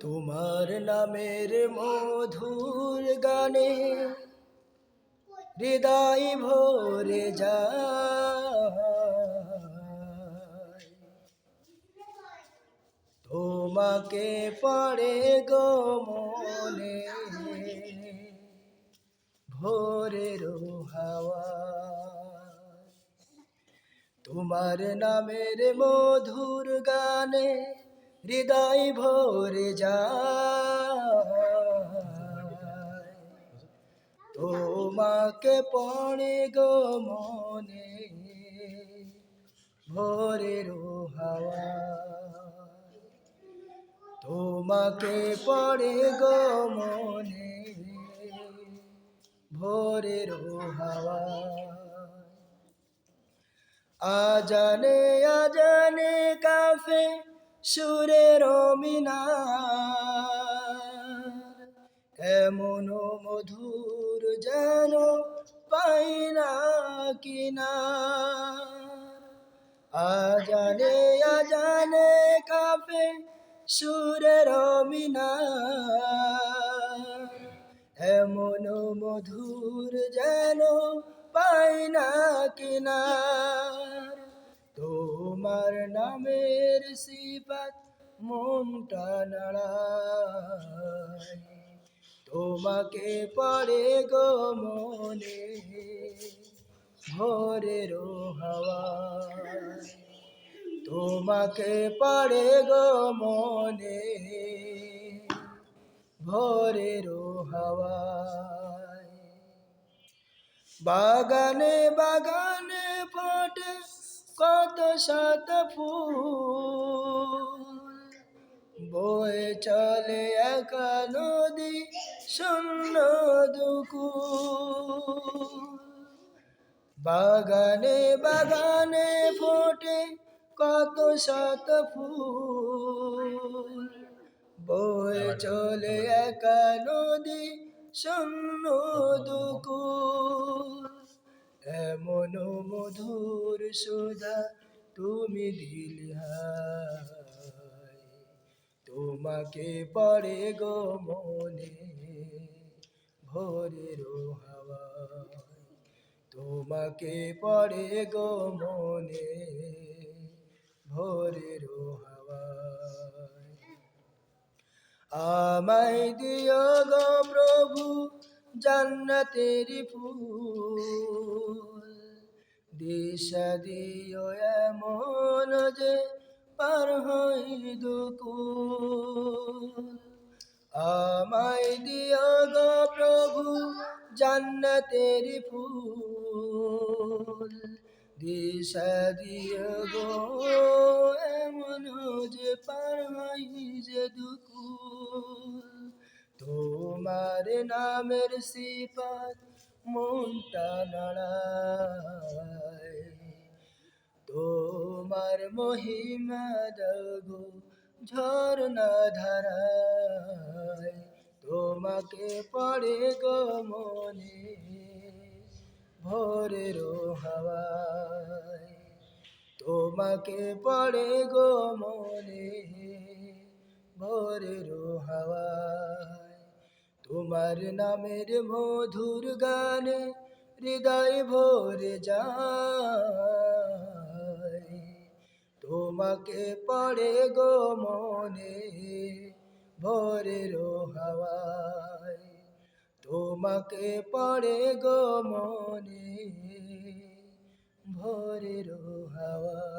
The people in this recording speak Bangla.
তোমার নামের মধুর গানে হৃদয় ভরে যায়, তোমাকে পড়ে গো মনে ভোরের হাওয়া। তোমার নামের মধুর গানে হৃদয় ভরে যায়, তোমাকে পড়ে গো মনে ভোরের হাওয়া। তোমাকে পড়ে গো মনে ভোরের হাওয়া। আজানে আজানে কাফে সুরের মিনার, এমন মধুর যেন পাই না কিনার। আজানে আজানে কাফে সুরের মিনার, এমন মধুর যেন পাই না কিনার। তোমার নামের সিফাত মনটা নাড়ায়, তোমাকে পড়ে গো মনে ভোরের হাওয়ায়। তোমাকে পড়ে গো মনে ভোরের হাওয়ায়। বাগানে বাগানে ফোটে কত শত ফুল, বয়ে চলে একা নদী শূন্য দুকুল। বাগানে বাগানে ফোটে কত শত ফুল, বয়ে চলে একা নদী শূন্য দুকুল। এমন মধুর সুধা তুমি দিলে হায়, তোমাকে পড়ে গো মনে ভোরের হাওয়ায়। তোমাকে পড়ে গো মনে ভোরের হাওয়ায়। আমায় দিও গো প্রভু জান্নাতের ফুল, দিশা দিও এমন যে পার হই দুকুল। আমায় দিও গো প্রভু জান্নাতের ফুল, দিশা দিও গো এমন যে পার হই যে দুকুল। তোমার নামের সিফাত মনটা নাড়ায়, তোমার মহিমা দাগো ঝরনা ধারায়। তোমাকে পড়ে গো মনে ভোরের হাওয়ায়। তোমাকে পড়ে গো মনে ভোরের হাওয়ায়। তোমার নামের মধুর গানে হৃদয় ভরে যায়, তোমাকে পড়ে গো মনে ভোরের হাওয়ায়। তোমাকে পড়ে গো মনে ভোরের হাওয়ায়।